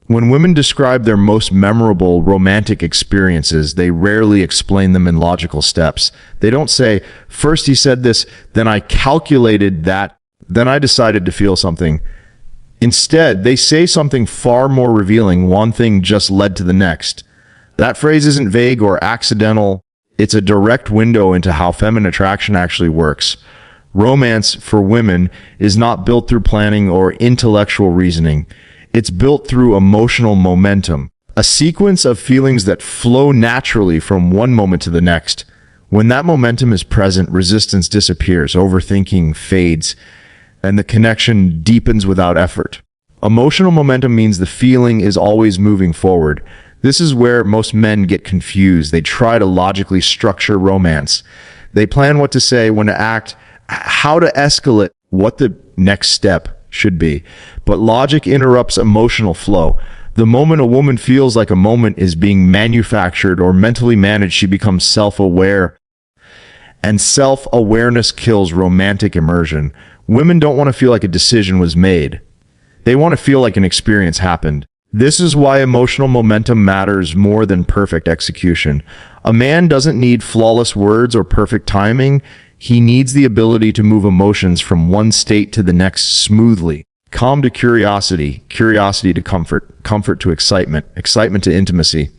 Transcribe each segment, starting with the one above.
When women describe their most memorable romantic experiences, they rarely explain them in logical steps. They don't say, first he said this, then I calculated that, then I decided to feel something. Instead, they say something far more revealing, one thing just led to the next. That phrase isn't vague or accidental. It's a direct window into how feminine attraction actually works. Romance, for women, is not built through planning or intellectual reasoning. It's built through emotional momentum, a sequence of feelings that flow naturally from one moment to the next. When that momentum is present, resistance disappears, overthinking fades, and the connection deepens without effort. Emotional momentum means the feeling is always moving forward. This is where most men get confused. They try to logically structure romance. They plan what to say, when to act, how to escalate, what the next step should be. But logic interrupts emotional flow. The moment a woman feels like a moment is being manufactured or mentally managed, she becomes self-aware. And self-awareness kills romantic immersion. Women don't want to feel like a decision was made. They want to feel like an experience happened. This is why emotional momentum matters more than perfect execution. A man doesn't need flawless words or perfect timing. He needs the ability to move emotions from one state to the next smoothly. Calm to curiosity, curiosity to comfort, comfort to excitement, excitement to intimacy.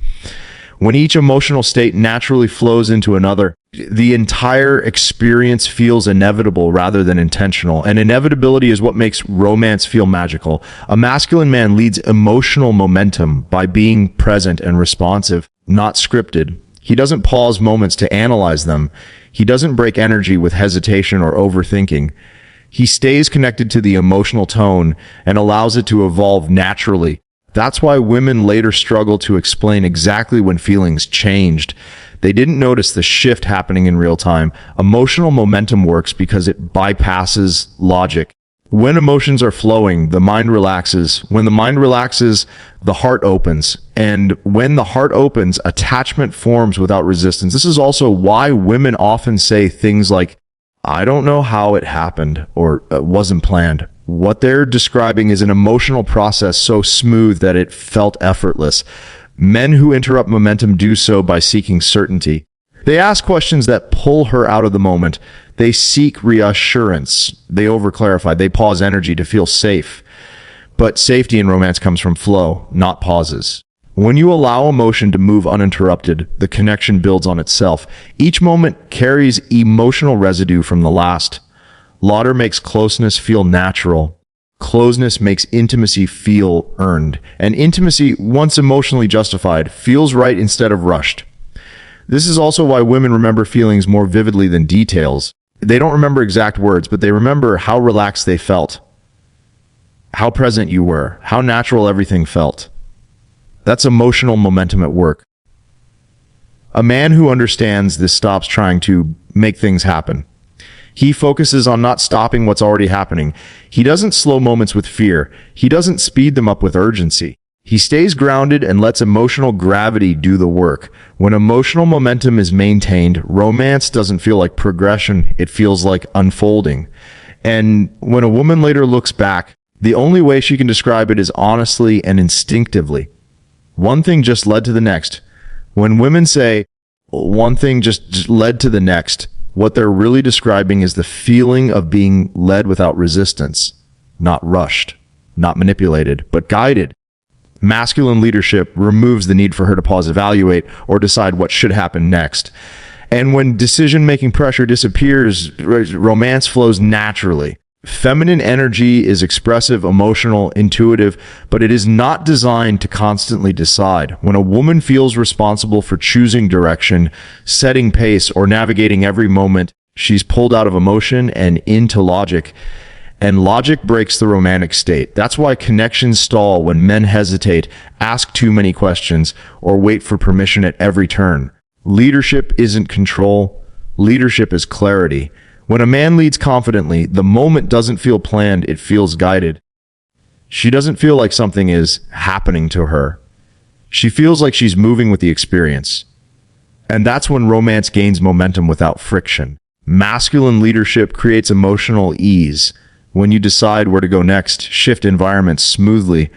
When each emotional state naturally flows into another, the entire experience feels inevitable rather than intentional. And inevitability is what makes romance feel magical. A masculine man leads emotional momentum by being present and responsive, not scripted. He doesn't pause moments to analyze them. He doesn't break energy with hesitation or overthinking. He stays connected to the emotional tone and allows it to evolve naturally. That's why women later struggle to explain exactly when feelings changed. They didn't notice the shift happening in real time. Emotional momentum works because it bypasses logic. When emotions are flowing, the mind relaxes. When the mind relaxes, the heart opens. And when the heart opens, attachment forms without resistance. This is also why women often say things like, I don't know how it happened, or it wasn't planned. What they're describing is an emotional process so smooth that it felt effortless. Men who interrupt momentum do so by seeking certainty. They ask questions that pull her out of the moment. They seek reassurance. They overclarify. They pause energy to feel safe. But safety in romance comes from flow, not pauses. When you allow emotion to move uninterrupted, the connection builds on itself. Each moment carries emotional residue from the last. Laughter makes closeness feel natural. Closeness makes intimacy feel earned. And intimacy, once emotionally justified, feels right instead of rushed. This is also why women remember feelings more vividly than details. They don't remember exact words, but they remember how relaxed they felt, how present you were, how natural everything felt. That's emotional momentum at work. A man who understands this stops trying to make things happen. He focuses on not stopping what's already happening. He doesn't slow moments with fear. He doesn't speed them up with urgency. He stays grounded and lets emotional gravity do the work. When emotional momentum is maintained, romance doesn't feel like progression. It feels like unfolding. And when a woman later looks back, the only way she can describe it is honestly and instinctively. One thing just led to the next. When women say, one thing just led to the next, what they're really describing is the feeling of being led without resistance, not rushed, not manipulated, but guided. Masculine leadership removes the need for her to pause, evaluate, or decide what should happen next. And when decision-making pressure disappears, romance flows naturally. Feminine energy is expressive, emotional, intuitive, but it is not designed to constantly decide. When a woman feels responsible for choosing direction, setting pace, or navigating every moment, she's pulled out of emotion and into logic. And logic breaks the romantic state. That's why connections stall when men hesitate, ask too many questions, or wait for permission at every turn. Leadership isn't control. Leadership is clarity. When a man leads confidently, the moment doesn't feel planned, it feels guided. She doesn't feel like something is happening to her. She feels like she's moving with the experience. And that's when romance gains momentum without friction. Masculine leadership creates emotional ease. When you decide where to go next, shift environments smoothly,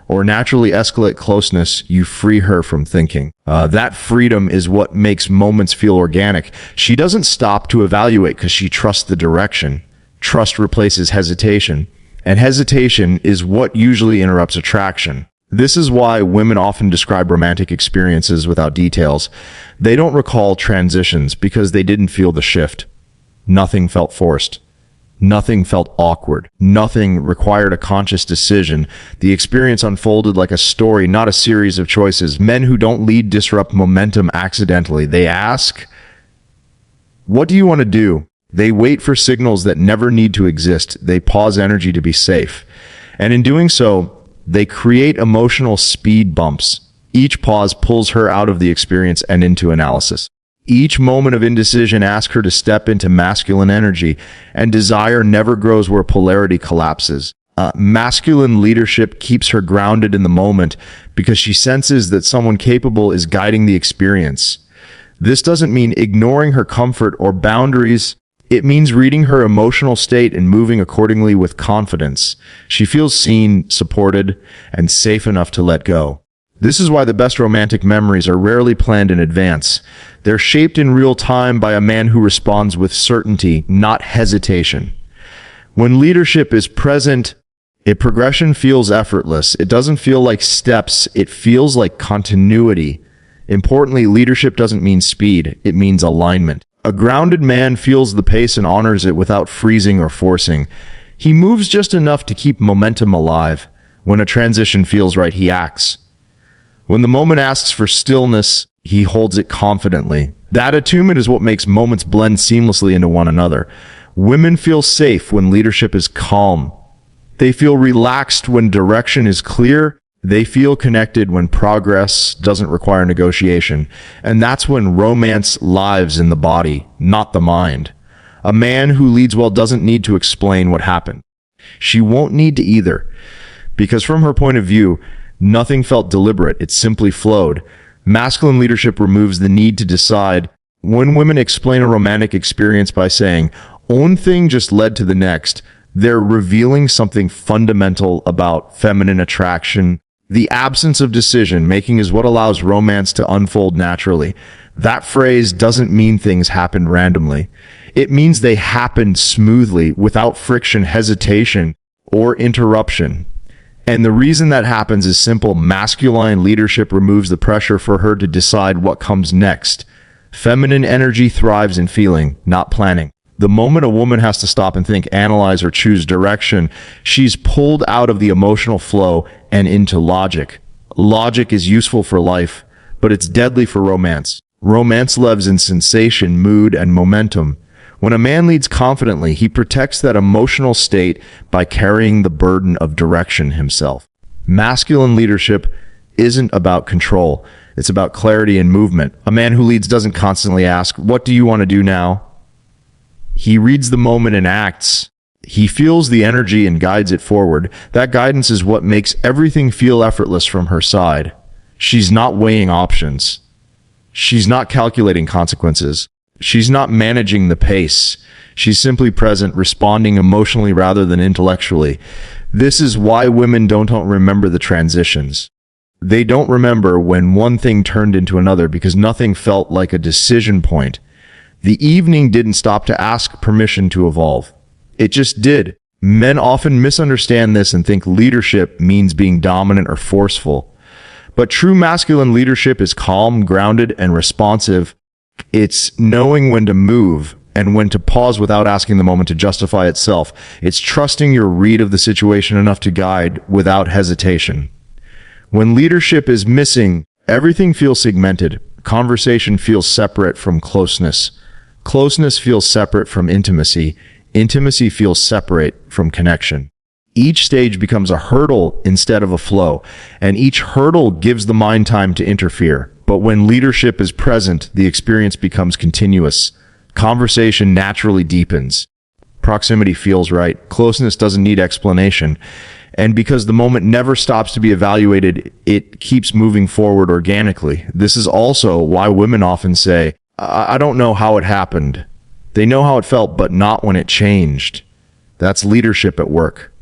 or naturally escalate closeness, you free her from thinking. That freedom is what makes moments feel organic. She doesn't stop to evaluate because she trusts the direction. Trust replaces hesitation, and hesitation is what usually interrupts attraction. This is why women often describe romantic experiences without details. They don't recall transitions because they didn't feel the shift. Nothing felt forced. Nothing felt awkward. Nothing required a conscious decision. The experience unfolded like a story, not a series of choices. Men who don't lead disrupt momentum accidentally. They ask, "What do you want to do?" They wait for signals that never need to exist. They pause energy to be safe. And in doing so, they create emotional speed bumps. Each pause pulls her out of the experience and into analysis. Each moment of indecision asks her to step into masculine energy, and desire never grows where polarity collapses. Masculine leadership keeps her grounded in the moment because she senses that someone capable is guiding the experience. This doesn't mean ignoring her comfort or boundaries. It means reading her emotional state and moving accordingly with confidence. She feels seen, supported, and safe enough to let go. This is why the best romantic memories are rarely planned in advance. They're shaped in real time by a man who responds with certainty, not hesitation. When leadership is present, progression feels effortless. It doesn't feel like steps, it feels like continuity. Importantly, leadership doesn't mean speed, it means alignment. A grounded man feels the pace and honors it without freezing or forcing. He moves just enough to keep momentum alive. When a transition feels right, he acts. When the moment asks for stillness, he holds it confidently. That attunement is what makes moments blend seamlessly into one another. Women feel safe when leadership is calm. They feel relaxed when direction is clear. They feel connected when progress doesn't require negotiation. And that's when romance lives in the body, not the mind. A man who leads well doesn't need to explain what happened. She won't need to either, because from her point of view, nothing felt deliberate, it simply flowed. Masculine leadership removes the need to decide. When women explain a romantic experience by saying, "One thing just led to the next," they're revealing something fundamental about feminine attraction. The absence of decision-making is what allows romance to unfold naturally. That phrase doesn't mean things happened randomly. It means they happened smoothly, without friction, hesitation, or interruption. And the reason that happens is simple. Masculine leadership removes the pressure for her to decide what comes next. Feminine energy thrives in feeling, not planning. The moment a woman has to stop and think, analyze, or choose direction, she's pulled out of the emotional flow and into logic. Logic is useful for life, but it's deadly for romance. Romance lives in sensation, mood, and momentum. When a man leads confidently, he protects that emotional state by carrying the burden of direction himself. Masculine leadership isn't about control. It's about clarity and movement. A man who leads doesn't constantly ask, "What do you want to do now?" He reads the moment and acts. He feels the energy and guides it forward. That guidance is what makes everything feel effortless from her side. She's not weighing options. She's not calculating consequences. She's not managing the pace. She's simply present, responding emotionally rather than intellectually. This is why women don't remember the transitions. They don't remember when one thing turned into another because nothing felt like a decision point. The evening didn't stop to ask permission to evolve. It just did. Men often misunderstand this and think leadership means being dominant or forceful. But true masculine leadership is calm, grounded, and responsive. It's knowing when to move and when to pause without asking the moment to justify itself. It's trusting your read of the situation enough to guide without hesitation. When leadership is missing, everything feels segmented. Conversation feels separate from closeness. Closeness feels separate from intimacy. Intimacy feels separate from connection. Each stage becomes a hurdle instead of a flow, and each hurdle gives the mind time to interfere. But when leadership is present, the experience becomes continuous. Conversation naturally deepens. Proximity feels right. Closeness doesn't need explanation. And because the moment never stops to be evaluated, it keeps moving forward organically. This is also why women often say, I don't know how it happened. They know how it felt, but not when it changed. That's leadership at work.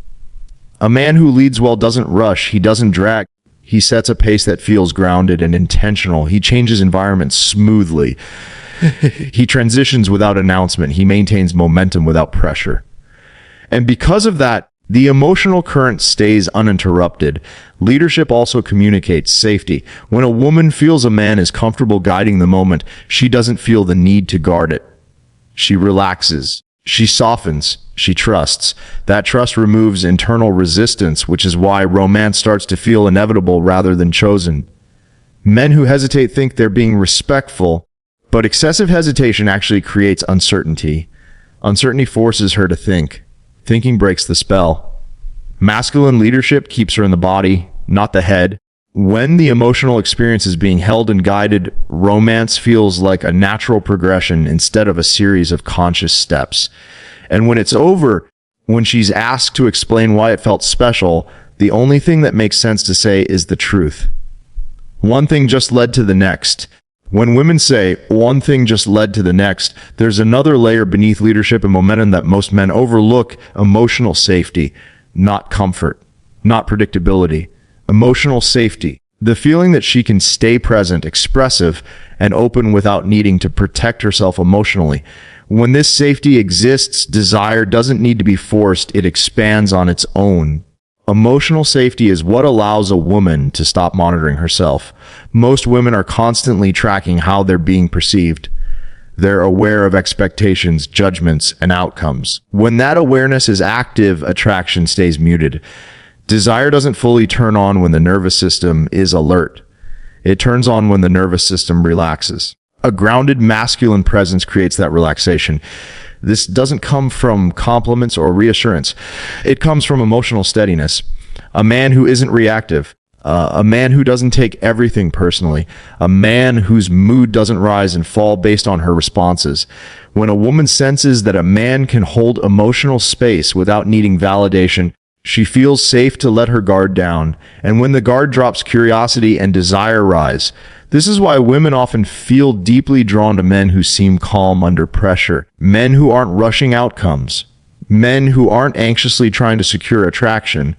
A man who leads well doesn't rush, he doesn't drag. He sets a pace that feels grounded and intentional. He changes environments smoothly. He transitions without announcement. He maintains momentum without pressure. And because of that, the emotional current stays uninterrupted. Leadership also communicates safety. When a woman feels a man is comfortable guiding the moment, she doesn't feel the need to guard it. She relaxes. She softens. She trusts. That trust removes internal resistance, which is why romance starts to feel inevitable rather than chosen. Men who hesitate think they're being respectful, but excessive hesitation actually creates uncertainty. Uncertainty forces her to think. Thinking breaks the spell. Masculine leadership keeps her in the body, not the head. When the emotional experience is being held and guided, romance feels like a natural progression instead of a series of conscious steps. And when it's over, when she's asked to explain why it felt special, the only thing that makes sense to say is the truth. One thing just led to the next. When women say, one thing just led to the next, there's another layer beneath leadership and momentum that most men overlook: emotional safety, not comfort, not predictability. Emotional safety. The feeling that she can stay present, expressive, and open without needing to protect herself emotionally. When this safety exists, desire doesn't need to be forced, it expands on its own. Emotional safety is what allows a woman to stop monitoring herself. Most women are constantly tracking how they're being perceived. They're aware of expectations, judgments, and outcomes. When that awareness is active, attraction stays muted. Desire doesn't fully turn on when the nervous system is alert. It turns on when the nervous system relaxes. A grounded masculine presence creates that relaxation. This doesn't come from compliments or reassurance. It comes from emotional steadiness. A man who isn't reactive. A man who doesn't take everything personally. A man whose mood doesn't rise and fall based on her responses. When a woman senses that a man can hold emotional space without needing validation, she feels safe to let her guard down. And when the guard drops, curiosity and desire rise. This is why women often feel deeply drawn to men who seem calm under pressure. Men who aren't rushing outcomes. Men who aren't anxiously trying to secure attraction.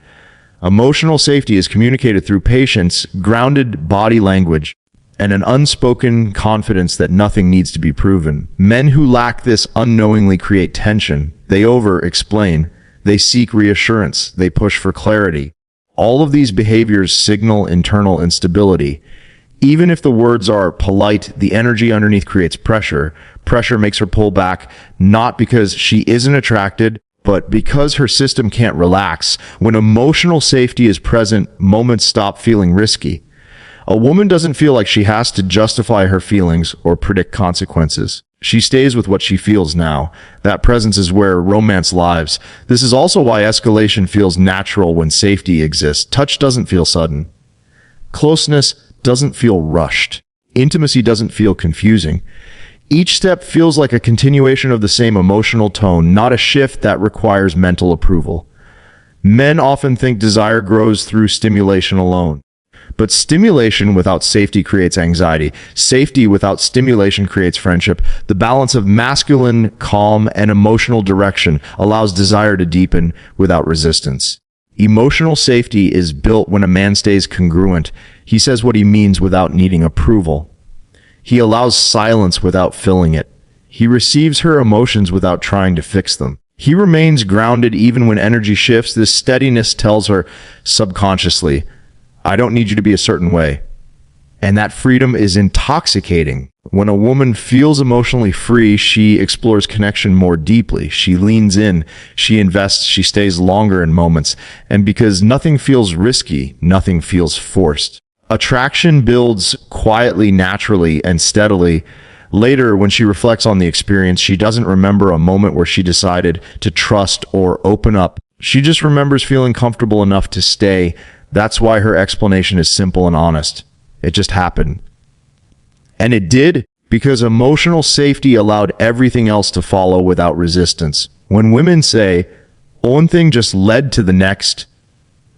Emotional safety is communicated through patience, grounded body language, and an unspoken confidence that nothing needs to be proven. Men who lack this unknowingly create tension. They over-explain. They seek reassurance. They push for clarity. All of these behaviors signal internal instability. Even if the words are polite, the energy underneath creates pressure. Pressure makes her pull back, not because she isn't attracted, but because her system can't relax. When emotional safety is present, moments stop feeling risky. A woman doesn't feel like she has to justify her feelings or predict consequences. She stays with what she feels now. That presence is where romance lives. This is also why escalation feels natural when safety exists. Touch doesn't feel sudden. Closeness doesn't feel rushed. Intimacy doesn't feel confusing. Each step feels like a continuation of the same emotional tone, not a shift that requires mental approval. Men often think desire grows through stimulation alone. But stimulation without safety creates anxiety. Safety without stimulation creates friendship. The balance of masculine, calm, and emotional direction allows desire to deepen without resistance. Emotional safety is built when a man stays congruent. He says what he means without needing approval. He allows silence without filling it. He receives her emotions without trying to fix them. He remains grounded even when energy shifts. This steadiness tells her subconsciously, I don't need you to be a certain way. And that freedom is intoxicating. When a woman feels emotionally free, she explores connection more deeply. She leans in, she invests, she stays longer in moments. And because nothing feels risky, nothing feels forced. Attraction builds quietly, naturally, and steadily. Later, when she reflects on the experience, she doesn't remember a moment where she decided to trust or open up. She just remembers feeling comfortable enough to stay. That's why her explanation is simple and honest. It just happened. And it did because emotional safety allowed everything else to follow without resistance. When women say, one thing just led to the next,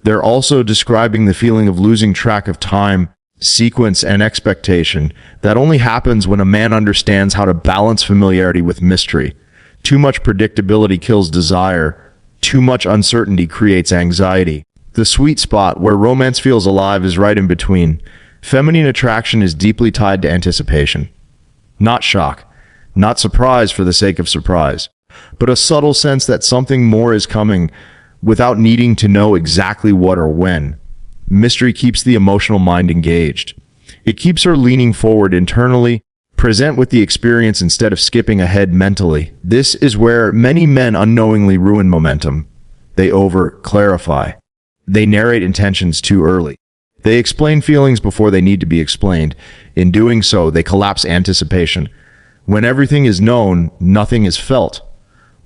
they're also describing the feeling of losing track of time, sequence, and expectation. That only happens when a man understands how to balance familiarity with mystery. Too much predictability kills desire. Too much uncertainty creates anxiety. The sweet spot where romance feels alive is right in between. Feminine attraction is deeply tied to anticipation. Not shock, not surprise for the sake of surprise, but a subtle sense that something more is coming without needing to know exactly what or when. Mystery keeps the emotional mind engaged. It keeps her leaning forward internally, present with the experience instead of skipping ahead mentally. This is where many men unknowingly ruin momentum. They over-clarify. They narrate intentions too early. They explain feelings before they need to be explained. In doing so, they collapse anticipation. When everything is known, nothing is felt.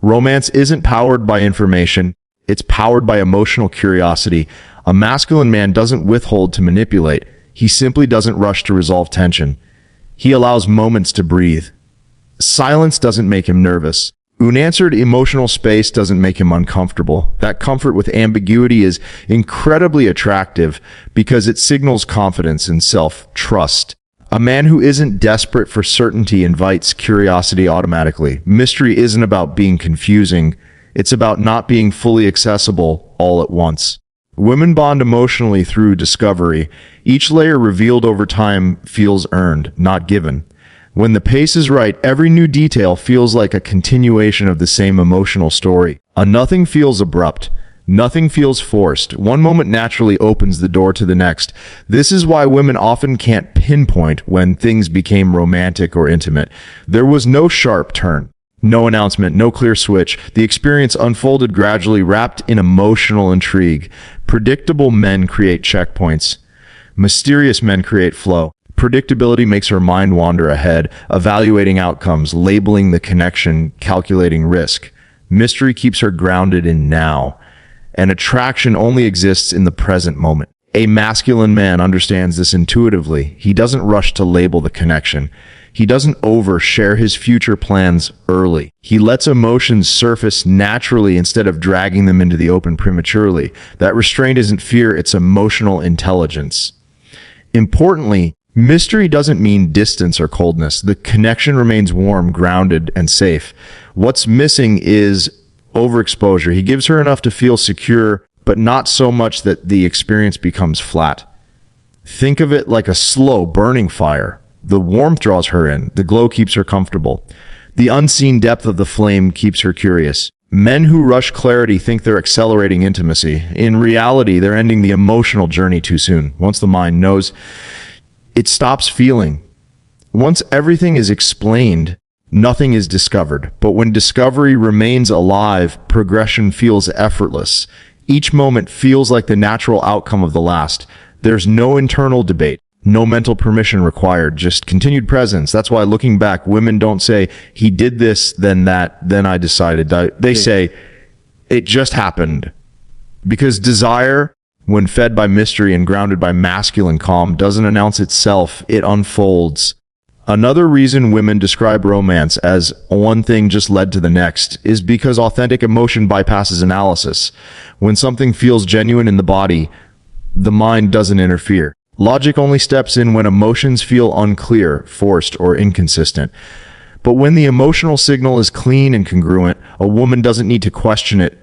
Romance isn't powered by information. It's powered by emotional curiosity. A masculine man doesn't withhold to manipulate. He simply doesn't rush to resolve tension. He allows moments to breathe. Silence doesn't make him nervous. Unanswered emotional space doesn't make him uncomfortable. That comfort with ambiguity is incredibly attractive because it signals confidence and self-trust. A man who isn't desperate for certainty invites curiosity automatically. Mystery isn't about being confusing. It's about not being fully accessible all at once. Women bond emotionally through discovery. Each layer revealed over time feels earned, not given. When the pace is right, every new detail feels like a continuation of the same emotional story. Nothing feels abrupt. Nothing feels forced. One moment naturally opens the door to the next. This is why women often can't pinpoint when things became romantic or intimate. There was no sharp turn. No announcement, no clear switch. The experience unfolded gradually, wrapped in emotional intrigue. Predictable men create checkpoints. Mysterious men create flow. Predictability makes her mind wander ahead, evaluating outcomes, labeling the connection, calculating risk. Mystery keeps her grounded in now. And attraction only exists in the present moment. A masculine man understands this intuitively. He doesn't rush to label the connection. He doesn't overshare his future plans early. He lets emotions surface naturally instead of dragging them into the open prematurely. That restraint isn't fear, it's emotional intelligence. Importantly, mystery doesn't mean distance or coldness. The connection remains warm, grounded, and safe. What's missing is overexposure. He gives her enough to feel secure, but not so much that the experience becomes flat. Think of it like a slow, burning fire. The warmth draws her in. The glow keeps her comfortable. The unseen depth of the flame keeps her curious. Men who rush clarity think they're accelerating intimacy. In reality, they're ending the emotional journey too soon. Once the mind knows, it stops feeling. Once everything is explained, nothing is discovered. But when discovery remains alive, progression feels effortless. Each moment feels like the natural outcome of the last. There's no internal debate, no mental permission required, just continued presence. That's why looking back, women don't say, he did this, then that, then I decided. They say, it just happened. Because desire, when fed by mystery and grounded by masculine calm, doesn't announce itself, it unfolds. Another reason women describe romance as one thing just led to the next is because authentic emotion bypasses analysis. When something feels genuine in the body, the mind doesn't interfere. Logic only steps in when emotions feel unclear, forced, or inconsistent. But when the emotional signal is clean and congruent, a woman doesn't need to question it.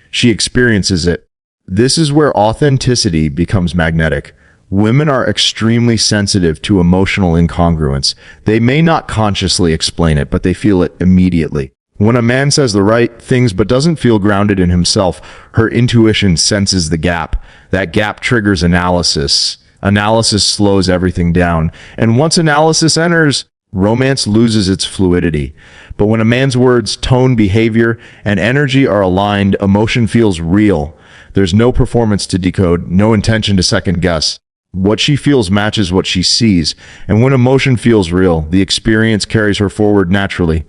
She experiences it. This is where authenticity becomes magnetic. Women are extremely sensitive to emotional incongruence. They may not consciously explain it, but they feel it immediately. When a man says the right things but doesn't feel grounded in himself, her intuition senses the gap. That gap triggers analysis. Analysis slows everything down. And once analysis enters, romance loses its fluidity. But when a man's words, tone, behavior, and energy are aligned, emotion feels real. There's no performance to decode, no intention to second guess. What she feels matches what she sees. And when emotion feels real, the experience carries her forward naturally.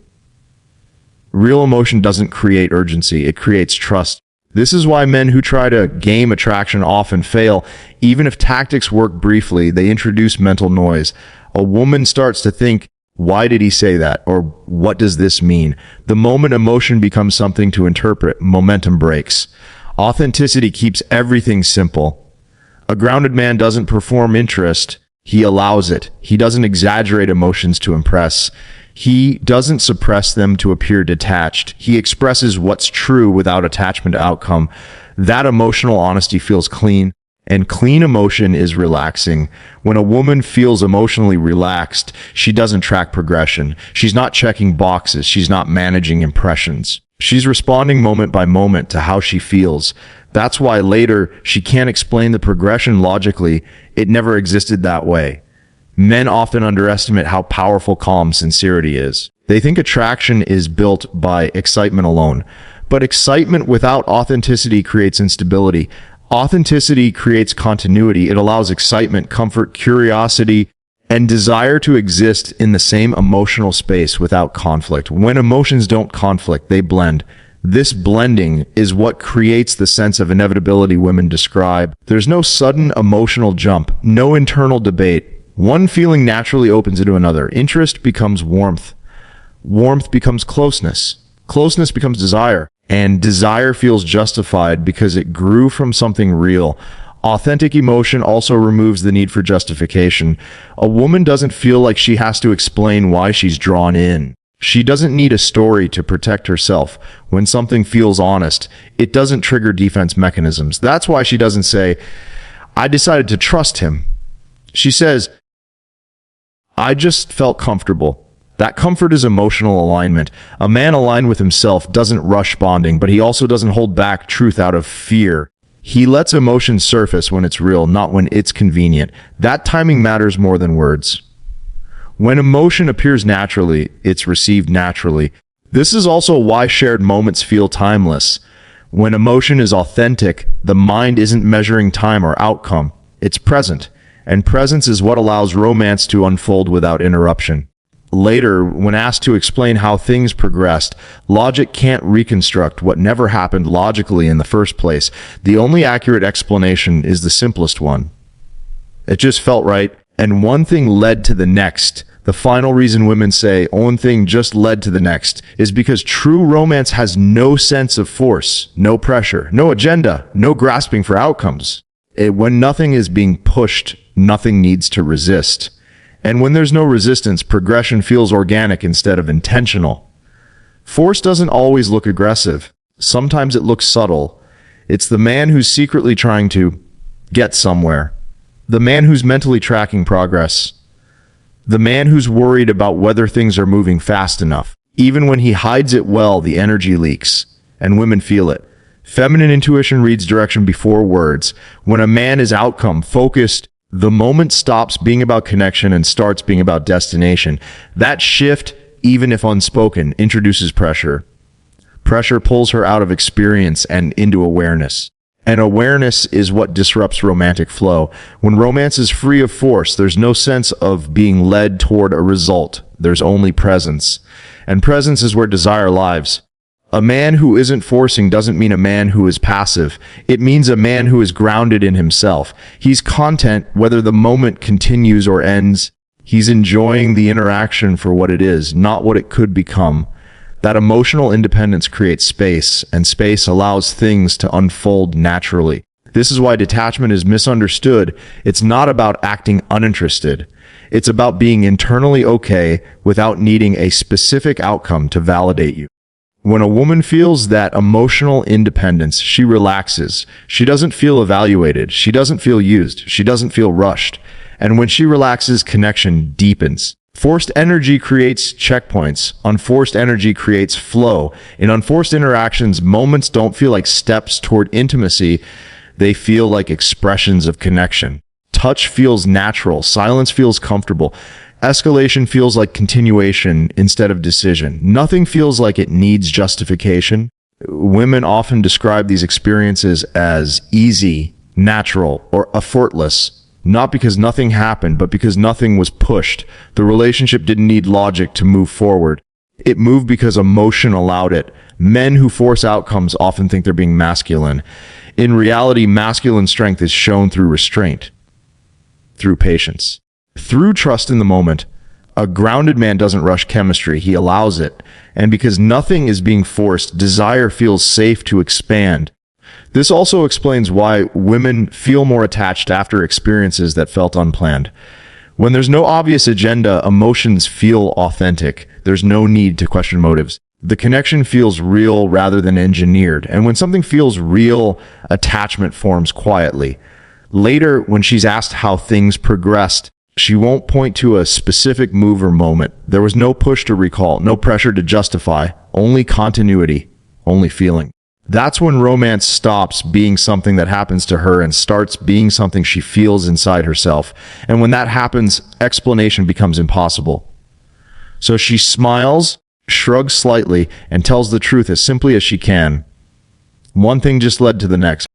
Real emotion doesn't create urgency, it creates trust. This is why men who try to game attraction often fail. Even if tactics work briefly, they introduce mental noise. A woman starts to think, why did he say that? Or what does this mean? The moment emotion becomes something to interpret, momentum breaks. Authenticity keeps everything simple. A grounded man doesn't perform interest, he allows it. He doesn't exaggerate emotions to impress. He doesn't suppress them to appear detached. He expresses what's true without attachment to outcome. That emotional honesty feels clean, and clean emotion is relaxing. When a woman feels emotionally relaxed, she doesn't track progression. She's not checking boxes. She's not managing impressions. She's responding moment by moment to how she feels. That's why later she can't explain the progression logically. It never existed that way. Men often underestimate how powerful calm sincerity is. They think attraction is built by excitement alone. But excitement without authenticity creates instability. Authenticity creates continuity. It allows excitement, comfort, curiosity, and desire to exist in the same emotional space without conflict. When emotions don't conflict, they blend. This blending is what creates the sense of inevitability women describe. There's no sudden emotional jump, no internal debate. One feeling naturally opens into another. Interest becomes warmth. Warmth becomes closeness. Closeness becomes desire. And desire feels justified because it grew from something real. Authentic emotion also removes the need for justification. A woman doesn't feel like she has to explain why she's drawn in. She doesn't need a story to protect herself. When something feels honest, it doesn't trigger defense mechanisms. That's why she doesn't say, "I decided to trust him." She says, "I just felt comfortable." That comfort is emotional alignment. A man aligned with himself doesn't rush bonding, but he also doesn't hold back truth out of fear. He lets emotion surface when it's real, not when it's convenient. That timing matters more than words. When emotion appears naturally, it's received naturally. This is also why shared moments feel timeless. When emotion is authentic, the mind isn't measuring time or outcome. It's present. And presence is what allows romance to unfold without interruption. Later, when asked to explain how things progressed, logic can't reconstruct what never happened logically in the first place. The only accurate explanation is the simplest one. It just felt right, and one thing led to the next. The final reason women say one thing just led to the next is because true romance has no sense of force, no pressure, no agenda, no grasping for outcomes. When nothing is being pushed, nothing needs to resist. And when there's no resistance, progression feels organic instead of intentional. Force doesn't always look aggressive. Sometimes it looks subtle. It's the man who's secretly trying to get somewhere. The man who's mentally tracking progress. The man who's worried about whether things are moving fast enough. Even when he hides it well, the energy leaks, and women feel it. Feminine intuition reads direction before words. When a man is outcome focused, the moment stops being about connection and starts being about destination. That shift, even if unspoken, introduces pressure. Pressure pulls her out of experience and into awareness. And awareness is what disrupts romantic flow. When romance is free of force, there's no sense of being led toward a result. There's only presence. And presence is where desire lives. A man who isn't forcing doesn't mean a man who is passive. It means a man who is grounded in himself. He's content whether the moment continues or ends. He's enjoying the interaction for what it is, not what it could become. That emotional independence creates space, and space allows things to unfold naturally. This is why detachment is misunderstood. It's not about acting uninterested. It's about being internally okay without needing a specific outcome to validate you. When a woman feels that emotional independence, she relaxes. She doesn't feel evaluated. She doesn't feel used. She doesn't feel rushed. And when she relaxes, connection deepens. Forced energy creates checkpoints. Unforced energy creates flow. In unforced interactions, moments don't feel like steps toward intimacy. They feel like expressions of connection. Touch feels natural. Silence feels comfortable. Escalation feels like continuation instead of decision. Nothing feels like it needs justification. Women often describe these experiences as easy, natural, or effortless, not because nothing happened, but because nothing was pushed. The relationship didn't need logic to move forward. It moved because emotion allowed it. Men who force outcomes often think they're being masculine. In reality, masculine strength is shown through restraint, through patience, through trust in the moment. A grounded man doesn't rush chemistry, he allows it. And because nothing is being forced, desire feels safe to expand. This also explains why women feel more attached after experiences that felt unplanned. When there's no obvious agenda, emotions feel authentic. There's no need to question motives. The connection feels real rather than engineered. And when something feels real, attachment forms quietly. Later, when she's asked how things progressed, she won't point to a specific move or moment. There was no push to recall, no pressure to justify, only continuity, only feeling. That's when romance stops being something that happens to her and starts being something she feels inside herself. And when that happens, explanation becomes impossible. So she smiles, shrugs slightly, and tells the truth as simply as she can. One thing just led to the next.